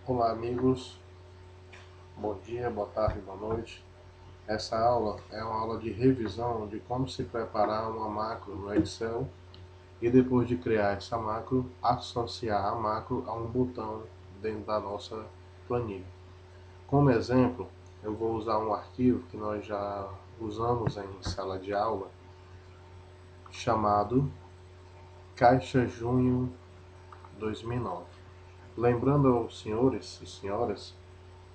Olá amigos, bom dia, boa tarde, boa noite. Essa aula é uma aula de revisão de como se preparar uma macro no Excel e depois de criar essa macro, associar a macro a um botão dentro da nossa planilha. Como exemplo, eu vou usar um arquivo que nós já usamos em sala de aula, chamado Caixa Junho 2009. Lembrando aos senhores e senhoras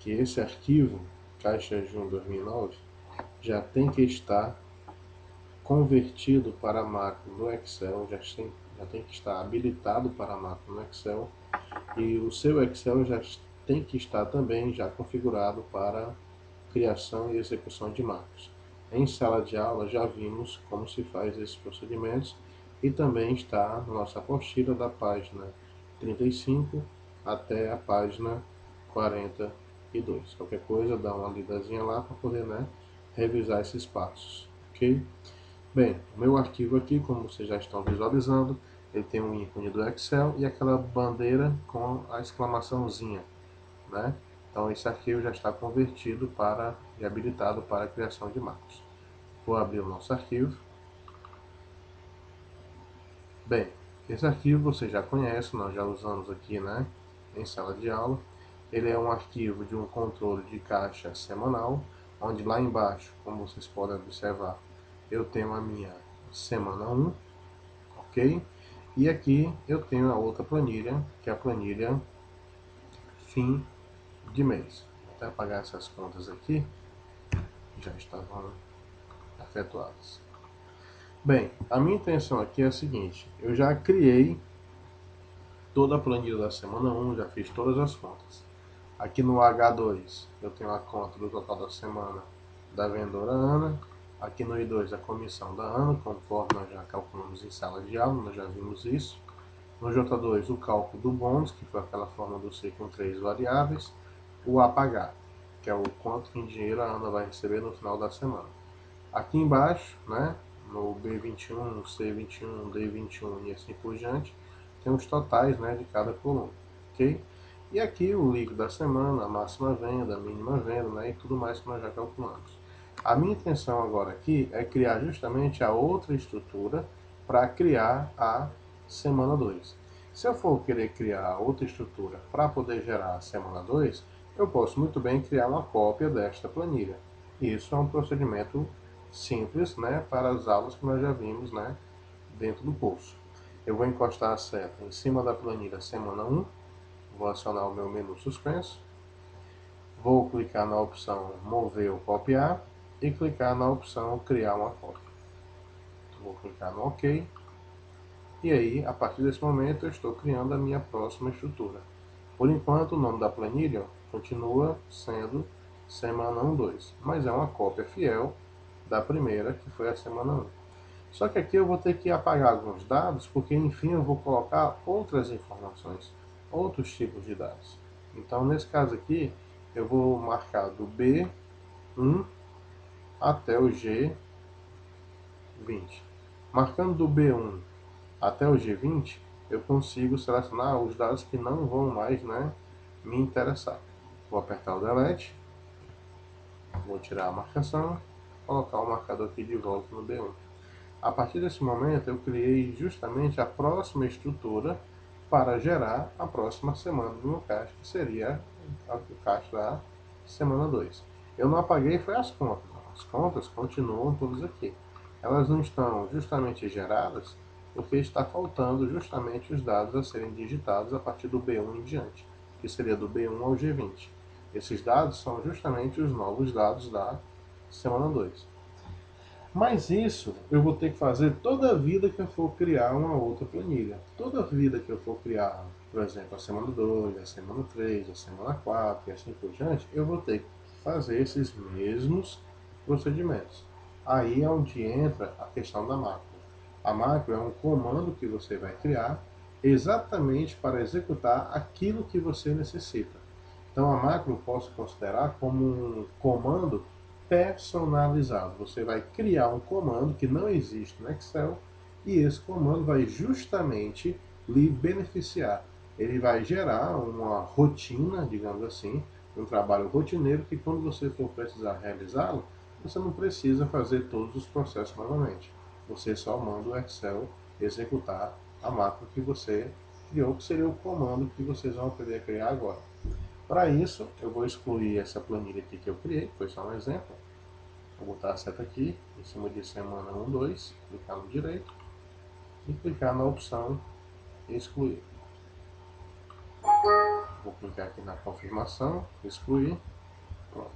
que esse arquivo, Caixa Junho 2009, já tem que estar convertido para macro no Excel, já tem que estar habilitado para macro no Excel, e o seu Excel já tem que estar também já configurado para criação e execução de macros. Em sala de aula já vimos como se faz esses procedimentos e também está na nossa apostila da página 35 até a página 42. Qualquer coisa, dá uma lidazinha lá para poder revisar esses passos, ok? Bem, o meu arquivo aqui, como vocês já estão visualizando, ele tem um ícone do Excel e aquela bandeira com a exclamaçãozinha, né? Então esse arquivo já está convertido para e habilitado para a criação de macros. Vou abrir o nosso arquivo. Bem, esse arquivo você já conhece, nós já usamos aqui, em sala de aula. Ele é um arquivo de um controle de caixa semanal, onde lá embaixo, como vocês podem observar, eu tenho a minha semana 1, ok? E aqui eu tenho a outra planilha, que é a planilha fim de mês. Vou até apagar essas contas aqui, já estavam efetuadas. Bem, a minha intenção aqui é a seguinte: eu já criei toda a planilha da semana 1, já fiz todas as contas. Aqui no H2 eu tenho a conta do total da semana da vendedora Ana. Aqui no I2 a comissão da Ana, conforme nós já calculamos em sala de aula, nós já vimos isso. No J2 o cálculo do bônus, que foi aquela forma do C com 3 variáveis. O A pagar, que é o quanto em dinheiro a Ana vai receber no final da semana. Aqui embaixo, no B21, C21, D21 e assim por diante, tem os totais, de cada coluna, ok? E aqui o líquido da semana, a máxima venda, a mínima venda, e tudo mais que nós já calculamos. A minha intenção agora aqui é criar justamente a outra estrutura para criar a semana 2. Se eu for querer criar outra estrutura para poder gerar a semana 2, eu posso muito bem criar uma cópia desta planilha. Isso é um procedimento simples, para as aulas que nós já vimos, dentro do curso. Eu vou encostar a seta em cima da planilha semana 1, vou acionar o meu menu suspenso, vou clicar na opção mover ou copiar e clicar na opção criar uma cópia. Vou clicar no OK. E aí, a partir desse momento, eu estou criando a minha próxima estrutura. Por enquanto, o nome da planilha continua sendo semana 1-2, mas é uma cópia fiel da primeira, que foi a semana 1. Só que aqui eu vou ter que apagar alguns dados, porque enfim eu vou colocar outras informações, outros tipos de dados. Então, nesse caso aqui, eu vou marcar do B1 até o G20. Marcando do B1 até o G20, eu consigo selecionar os dados que não vão mais me interessar. Vou apertar o Delete, vou tirar a marcação, colocar o marcador aqui de volta no B1. A partir desse momento, eu criei justamente a próxima estrutura para gerar a próxima semana do meu caixa, que seria o caixa da semana 2. Eu não apaguei foi as contas. As contas continuam todas aqui. Elas não estão justamente geradas porque está faltando justamente os dados a serem digitados a partir do B1 em diante, que seria do B1 ao G20. Esses dados são justamente os novos dados da semana 2. Mas isso eu vou ter que fazer toda a vida que eu for criar uma outra planilha. Toda a vida que eu for criar, por exemplo, a semana 2, a semana 3, a semana 4 e assim por diante, eu vou ter que fazer esses mesmos procedimentos. Aí é onde entra a questão da macro. A macro é um comando que você vai criar exatamente para executar aquilo que você necessita. Então a macro eu posso considerar como um comando personalizado. Você vai criar um comando que não existe no Excel e esse comando vai justamente lhe beneficiar ele vai gerar uma rotina, digamos assim, um trabalho rotineiro que quando você for precisar realizá-lo, você não precisa fazer todos os processos novamente. Você só manda o Excel executar a macro que você criou, que seria o comando que vocês vão aprender a criar agora. Para isso, eu vou excluir essa planilha aqui que eu criei, foi só um exemplo. Vou botar a seta aqui, em cima de semana 1, 2, clicar no direito e clicar na opção excluir. Vou clicar aqui na confirmação, excluir. Pronto.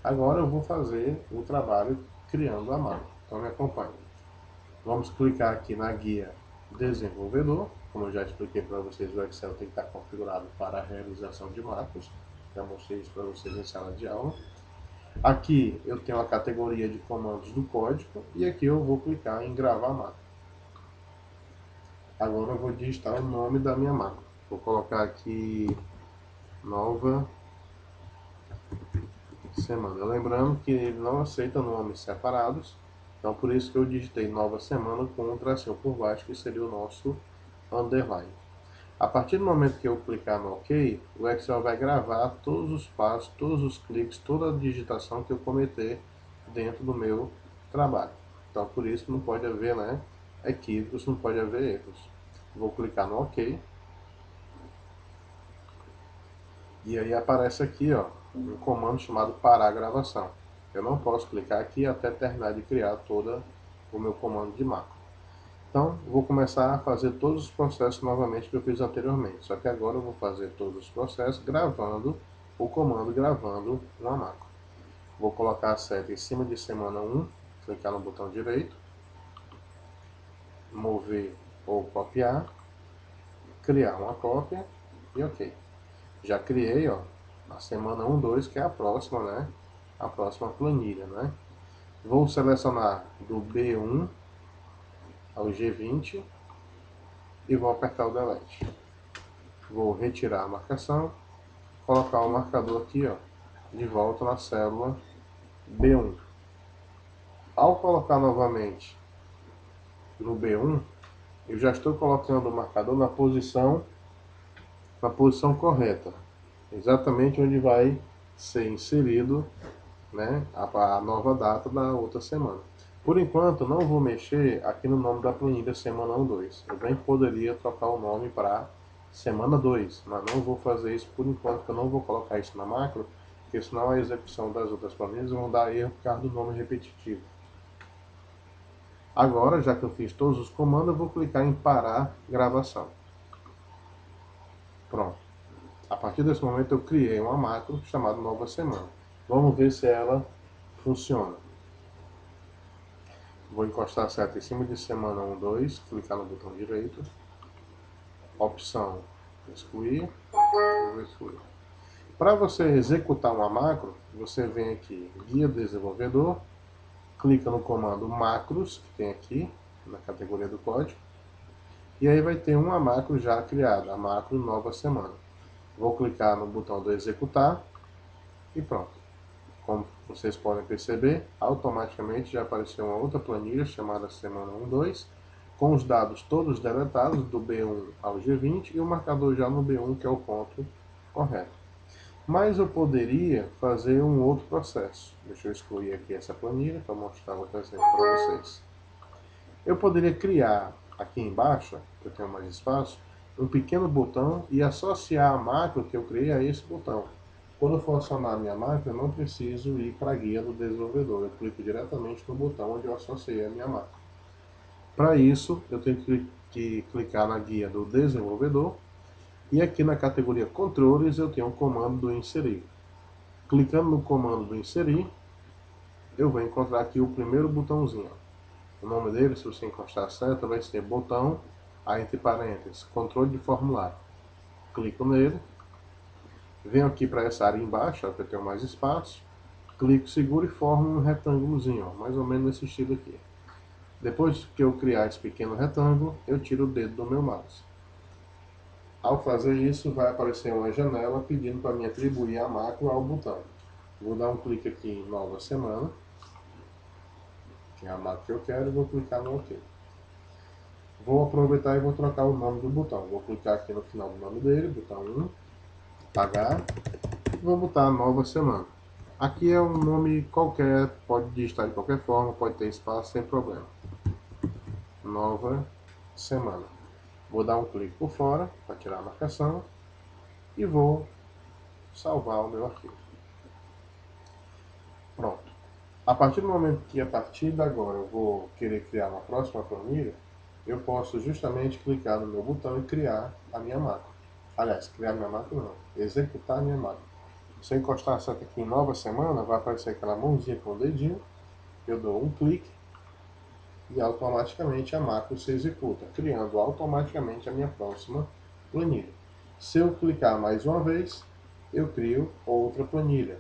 Agora eu vou fazer o trabalho criando a macro. Então me acompanhe. Vamos clicar aqui na guia desenvolvedor. Como eu já expliquei para vocês, o Excel tem que estar configurado para a realização de macros. Já mostrei isso para vocês em sala de aula. Aqui eu tenho a categoria de comandos do código e aqui eu vou clicar em gravar macro. Agora eu vou digitar o nome da minha macro. Vou colocar aqui nova semana. Lembrando que ele não aceita nomes separados, então por isso que eu digitei nova semana com um tracinho por baixo, que seria o nosso underline. A partir do momento que eu clicar no OK, o Excel vai gravar todos os passos, todos os cliques, toda a digitação que eu cometer dentro do meu trabalho. Então por isso não pode haver, né, equívocos, não pode haver erros. Vou clicar no OK. E aí aparece aqui, ó, um comando chamado parar a gravação. Eu não posso clicar aqui até terminar de criar todo o meu comando de macro. Então, vou começar a fazer todos os processos novamente que eu fiz anteriormente. Só que agora eu vou fazer todos os processos gravando o comando, gravando uma macro. Vou colocar a seta em cima de semana 1, clicar no botão direito, mover ou copiar, criar uma cópia e OK. Já criei, ó, na semana 1, 2, que é a próxima, né? A próxima planilha, né? Vou selecionar do B1 ao G20 e vou apertar o Delete. Vou retirar a marcação, colocar o marcador aqui, ó, de volta na célula B1. Ao colocar novamente no B1, eu já estou colocando o marcador na posição correta, exatamente onde vai ser inserido, né, a nova data da outra semana. Por enquanto, não vou mexer aqui no nome da planilha semana 1, 2. Eu bem poderia trocar o nome para semana 2, mas não vou fazer isso por enquanto, porque eu não vou colocar isso na macro, porque senão a execução das outras planilhas vão dar erro por causa do nome repetitivo. Agora, já que eu fiz todos os comandos, eu vou clicar em parar gravação. Pronto. A partir desse momento eu criei uma macro chamada nova semana. Vamos ver se ela funciona. Vou encostar a seta em cima de semana 1, 2, clicar no botão direito, opção excluir, vou excluir. Para você executar uma macro, você vem aqui, guia desenvolvedor, clica no comando macros, que tem aqui, na categoria do código, e aí vai ter uma macro já criada, a macro nova semana. Vou clicar no botão do executar e pronto. Como vocês podem perceber, automaticamente já apareceu uma outra planilha chamada semana 1, 2, com os dados todos deletados do B1 ao G20 e o marcador já no B1, que é o ponto correto. Mas eu poderia fazer um outro processo. Deixa eu excluir aqui essa planilha para mostrar outro exemplo para vocês. Eu poderia criar aqui embaixo, que eu tenho mais espaço, um pequeno botão e associar a macro que eu criei a esse botão. Quando eu for acionar a minha macro, eu não preciso ir para a guia do desenvolvedor. Eu clico diretamente no botão onde eu associei a minha macro. Para isso, eu tenho que clicar na guia do desenvolvedor e aqui na categoria controles eu tenho o comando do inserir. Clicando no comando do inserir, eu vou encontrar aqui o primeiro botãozinho. O nome dele, se você encostar a seta, vai ser botão, aí entre parênteses, controle de formulário. Clico nele, venho aqui para essa área embaixo, ó, que eu tenho mais espaço, clico, seguro e formo um retângulozinho, ó, mais ou menos nesse estilo aqui. Depois que eu criar esse pequeno retângulo, eu tiro o dedo do meu mouse. Ao fazer isso, vai aparecer uma janela pedindo para me atribuir a macro ao botão. Vou dar um clique aqui em nova semana, que é a macro que eu quero, e vou clicar no OK. Vou aproveitar e vou trocar o nome do botão. Vou clicar aqui no final do nome dele, botão 1, apagar, e vou botar nova semana. Aqui é um nome qualquer, pode digitar de qualquer forma, pode ter espaço sem problema. Nova semana. Vou dar um clique por fora para tirar a marcação e vou salvar o meu arquivo. Pronto. A partir do momento que a partir de agora eu vou querer criar uma próxima planilha, eu posso justamente clicar no meu botão e criar a minha macro. Aliás, criar minha macro não, executar a minha macro. Se eu encostar a seta aqui em nova semana, vai aparecer aquela mãozinha com o dedinho, eu dou um clique e automaticamente a macro se executa, criando automaticamente a minha próxima planilha. Se eu clicar mais uma vez, eu crio outra planilha.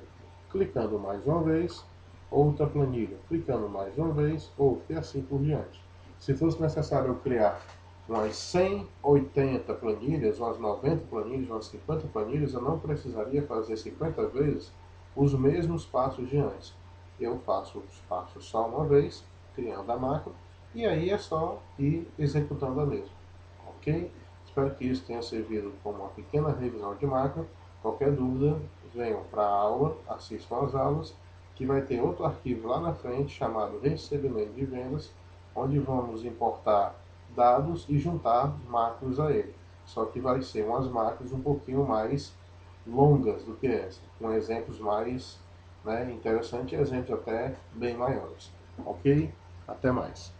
Clicando mais uma vez, outra planilha. Clicando mais uma vez, outra, e assim por diante. Se fosse necessário eu criar umas 180 planilhas, umas 90 planilhas, umas 50 planilhas, eu não precisaria fazer 50 vezes os mesmos passos de antes. Eu faço os passos só uma vez, criando a macro, e aí é só ir executando a mesma. Ok? Espero que isso tenha servido como uma pequena revisão de macro. Qualquer dúvida, venham para a aula, assistam às aulas, que vai ter outro arquivo lá na frente chamado recebimento de vendas, onde vamos importar dados e juntar macros a ele. Só que vai ser umas macros um pouquinho mais longas do que essa, com exemplos mais interessantes e exemplos até bem maiores. Ok? Até mais.